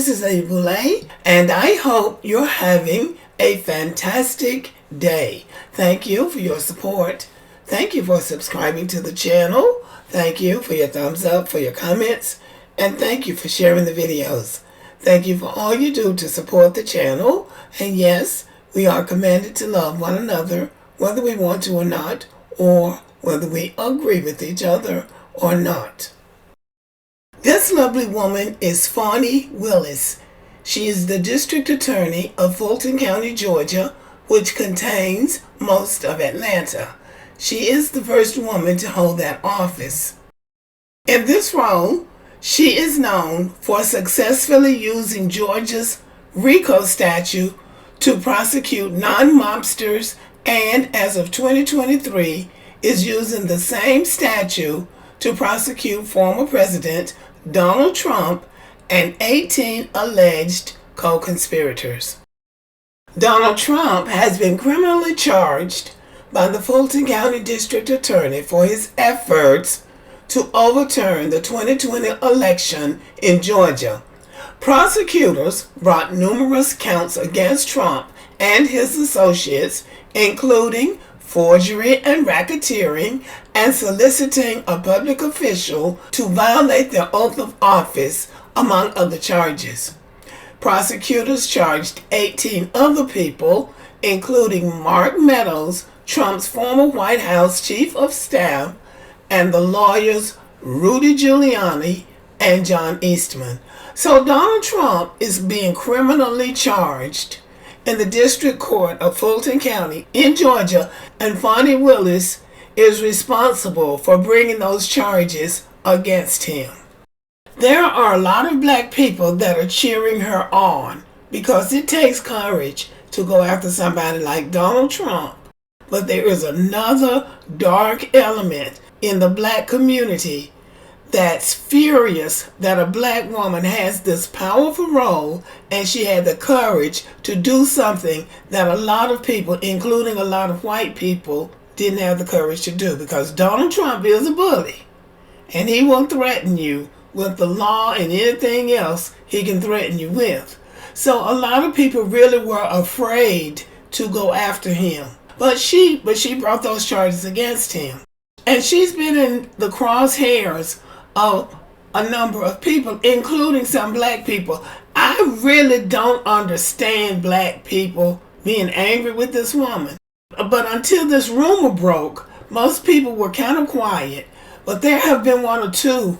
this is Lady Boulay, and I hope you're having a fantastic day. Thank you for your support. Thank you for subscribing to the channel. Thank you for your thumbs up, for your comments, and thank you for sharing the videos. Thank you for all you do to support the channel. And yes, we are commanded to love one another, whether we want to or not, or whether we agree with each other or not. This lovely woman is Fani Willis. She is the District Attorney of Fulton County, Georgia, which contains most of Atlanta. She is the first woman to hold that office. In this role, she is known for successfully using Georgia's RICO statute to prosecute non-mobsters, and as of 2023, is using the same statute to prosecute former President Donald Trump and 18 alleged co-conspirators. Donald Trump has been criminally charged by the Fulton County District Attorney for his efforts to overturn the 2020 election in Georgia. Prosecutors brought numerous counts against Trump and his associates, including forgery and racketeering, and soliciting a public official to violate their oath of office, among other charges. Prosecutors charged 18 other people, including Mark Meadows, Trump's former White House chief of staff, and the lawyers Rudy Giuliani and John Eastman. So Donald Trump is being criminally charged in the District Court of Fulton County in Georgia, and Fani Willis is responsible for bringing those charges against him. There are a lot of black people that are cheering her on because it takes courage to go after somebody like Donald Trump. But there is another dark element in the black community that's furious that a black woman has this powerful role and she had the courage to do something that a lot of people, including a lot of white people, didn't have the courage to do, because Donald Trump is a bully and he will threaten you with the law and anything else he can threaten you with. So a lot of people really were afraid to go after him. But she brought those charges against him. And she's been in the crosshairs of a number of people, including some black people. I really don't understand black people being angry with this woman. But until this rumor broke, most people were kind of quiet. But there have been one or two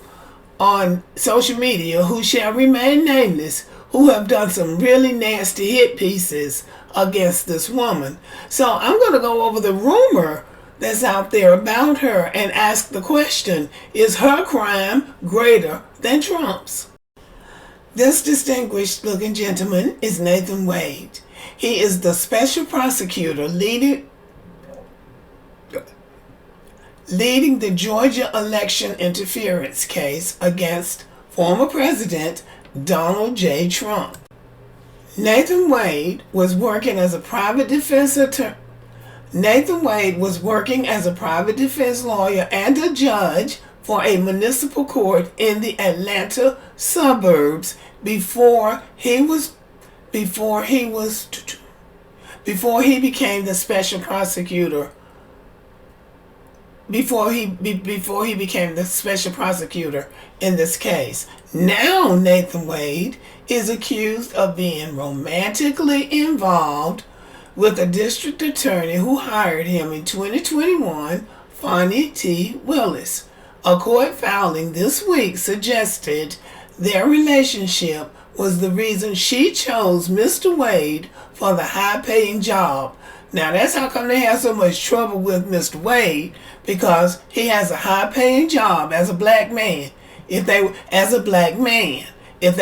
on social media who shall remain nameless who have done some really nasty hit pieces against this woman. So I'm going to go over the rumor that's out there about her and ask the question, is her crime greater than Trump's? This distinguished looking gentleman is Nathan Wade. He is the special prosecutor leading the Georgia election interference case against former President Donald J. Trump. Nathan Wade was working as a private defense attorney. Nathan Wade was working as a private defense lawyer and a judge for a municipal court in the Atlanta suburbs before he became the special prosecutor. Before he became the special prosecutor in this case. Now Nathan Wade is accused of being romantically involved with a district attorney who hired him in 2021, Fani T. Willis. A court filing this week suggested their relationship was the reason she chose Mr. Wade for the high-paying job. Now that's how come they have so much trouble with Mr. Wade, because he has a high-paying job as a black man. If they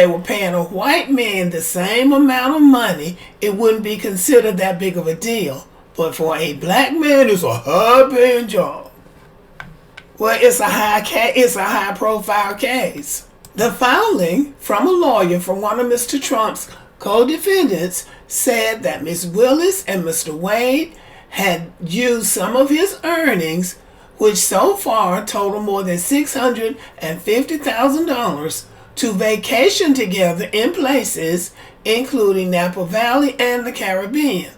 were paying a white man the same amount of money, it wouldn't be considered that big of a deal. But for a black man, it's a high-paying job. Well, it's a high-profile case. The filing from a lawyer for one of Mr. Trump's co-defendants said that Ms. Willis and Mr. Wade had used some of his earnings, which so far total more than $650,000, to vacation together in places including Napa Valley and the Caribbean.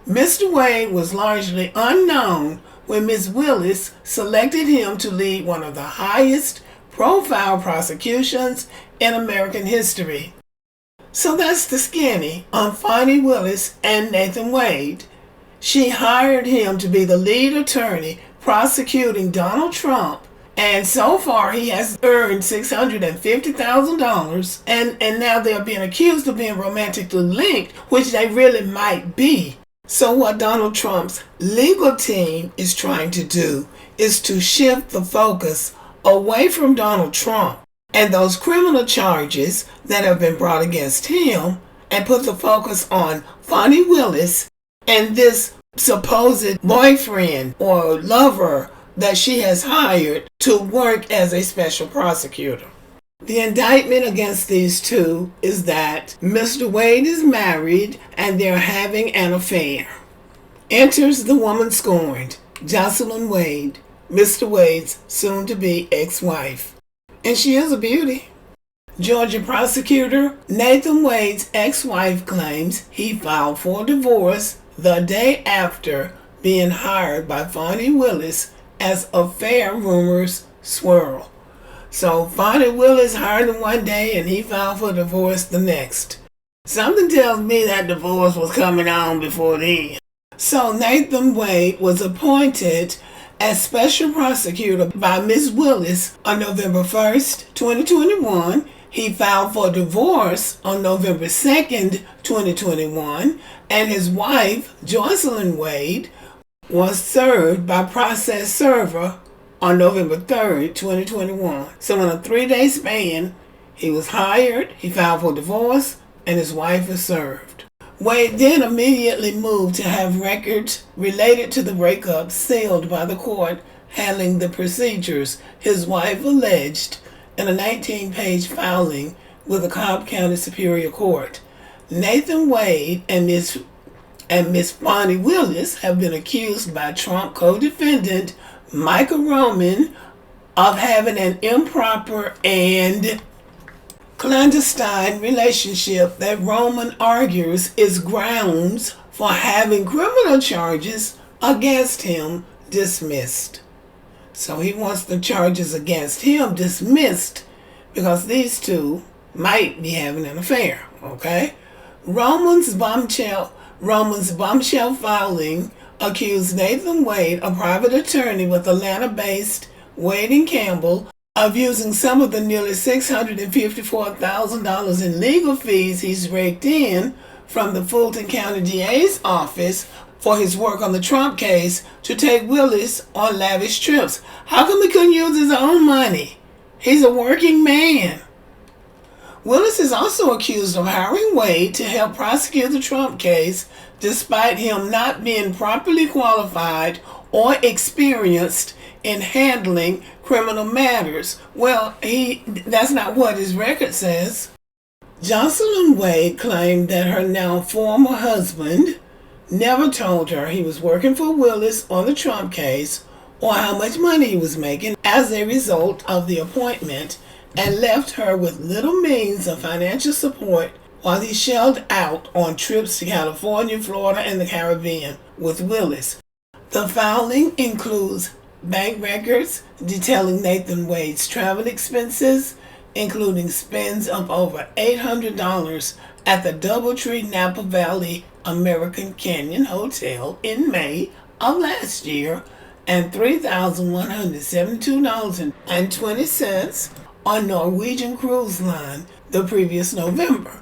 Mr. Wade was largely unknown when Ms. Willis selected him to lead one of the highest profile prosecutions in American history. So that's the skinny on Fani Willis and Nathan Wade. She hired him to be the lead attorney prosecuting Donald Trump, and so far he has earned $650,000, and now they're being accused of being romantically linked, which they really might be. So what Donald Trump's legal team is trying to do is to shift the focus away from Donald Trump and those criminal charges that have been brought against him, and put the focus on Fani Willis and this supposed boyfriend or lover that she has hired to work as a special prosecutor. The indictment against these two is that Mr. Wade is married and they're having an affair. Enters the woman scorned, Jocelyn Wade, Mr. Wade's soon-to-be ex-wife. And she is a beauty. Georgia prosecutor Nathan Wade's ex-wife claims he filed for divorce the day after being hired by Fani Willis as affair rumors swirl. So Fani Willis hired him one day and he filed for divorce the next. Something tells me that divorce was coming on before then. So Nathan Wade was appointed as special prosecutor by Ms. Willis on November 1st, 2021. He filed for divorce on November 2nd, 2021, and his wife, Jocelyn Wade, was served by process server on November 3rd, 2021. So in a 3-day span, he was hired, he filed for divorce, and his wife was served. Wade then immediately moved to have records related to the breakup sealed by the court handling the procedures, his wife alleged in a 19-page filing with the Cobb County Superior Court. Nathan Wade and Ms. Fani Willis have been accused by Trump co-defendant Michael Roman of having an improper and clandestine relationship that Roman argues is grounds for having criminal charges against him dismissed. So he wants the charges against him dismissed because these two might be having an affair, okay? Roman's bombshell filing accused Nathan Wade, a private attorney with Atlanta-based Wade & Campbell, of using some of the nearly $654,000 in legal fees he's raked in from the Fulton County DA's office for his work on the Trump case to take Willis on lavish trips. How come he couldn't use his own money? He's a working man. Willis is also accused of hiring Wade to help prosecute the Trump case despite him not being properly qualified or experienced in handling criminal matters. Well, that's not what his record says. Jocelyn Wade claimed that her now former husband never told her he was working for Willis on the Trump case or how much money he was making as a result of the appointment, and left her with little means of financial support while he shelled out on trips to California, Florida, and the Caribbean with Willis. The filing includes bank records detailing Nathan Wade's travel expenses, including spends of over $800 at the Doubletree Napa Valley American Canyon Hotel in May of last year, and $3,172.20 on Norwegian Cruise Line the previous November,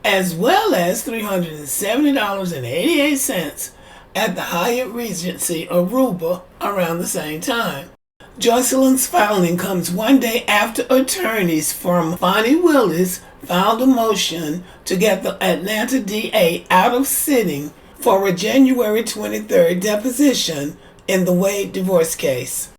as well as $370.88 at the Hyatt Regency Aruba around the same time. Jocelyn's filing comes one day after attorneys from Fani Willis filed a motion to get the Atlanta DA out of sitting for a January 23rd deposition in the Wade divorce case.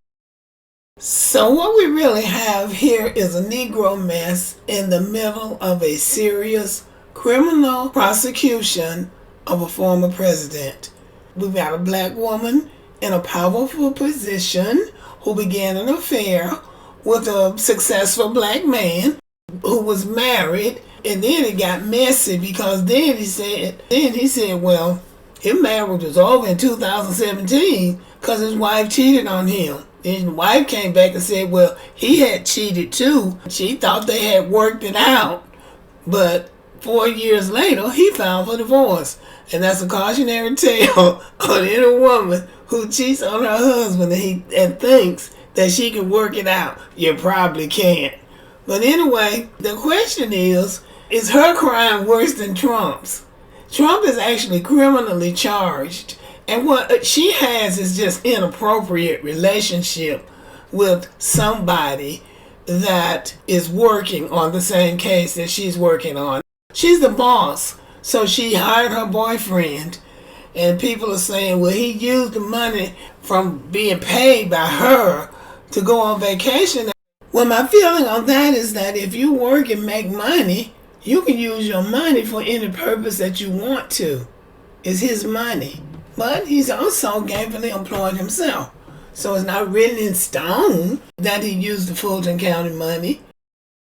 So what we really have here is a Negro mess in the middle of a serious criminal prosecution of a former president. We've got a black woman in a powerful position who began an affair with a successful black man. who was married, and then it got messy because then he said, well, his marriage was over in 2017 because his wife cheated on him. His wife came back and said, well, he had cheated too. She thought they had worked it out, but 4 years later, he filed for divorce. And that's a cautionary tale on any woman who cheats on her husband and thinks that she can work it out. You probably can't. But anyway, the question is her crime worse than Trump's? Trump is actually criminally charged. And what she has is just inappropriate relationship with somebody that is working on the same case that she's working on. She's the boss, so she hired her boyfriend. And people are saying, well, he used the money from being paid by her to go on vacation. Well, my feeling on that is that if you work and make money, you can use your money for any purpose that you want to. It's his money. But he's also gainfully employed himself. So it's not written in stone that he used the Fulton County money.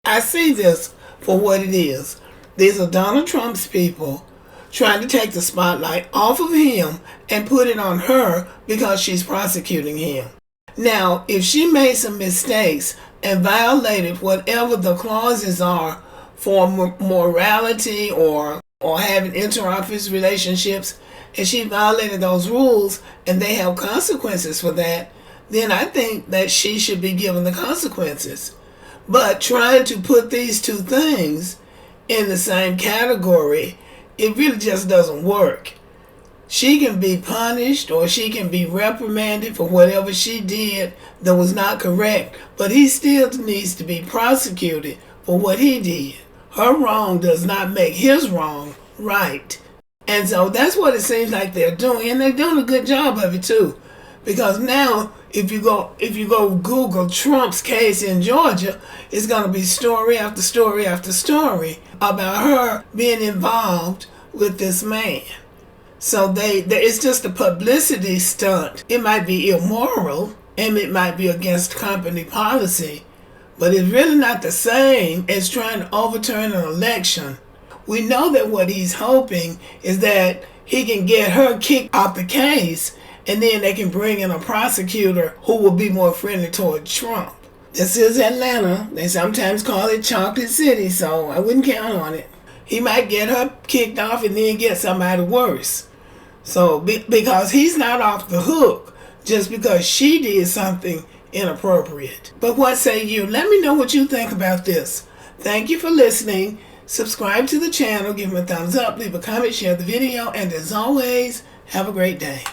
I see this for what it is. These are Donald Trump's people trying to take the spotlight off of him and put it on her because she's prosecuting him. Now, if she made some mistakes and violated whatever the clauses are for morality or having interoffice relationships, and she violated those rules and they have consequences for that, then I think that she should be given the consequences. But trying to put these two things in the same category, it really just doesn't work. She can be punished or she can be reprimanded for whatever she did that was not correct, but he still needs to be prosecuted for what he did. Her wrong does not make his wrong right. And so that's what it seems like they're doing, and they're doing a good job of it too. Because now, if you go Google Trump's case in Georgia, it's going to be story after story after story about her being involved with this man. So it's just a publicity stunt. It might be immoral and it might be against company policy, but it's really not the same as trying to overturn an election. We know that what he's hoping is that he can get her kicked off the case, and then they can bring in a prosecutor who will be more friendly toward Trump. This is Atlanta. They sometimes call it Chocolate City, so I wouldn't count on it. He might get her kicked off and then get somebody worse. So because he's not off the hook just because she did something inappropriate. But what say you? Let me know what you think about this. Thank you for listening. Subscribe to the channel, give me a thumbs up, leave a comment, share the video, and as always, have a great day.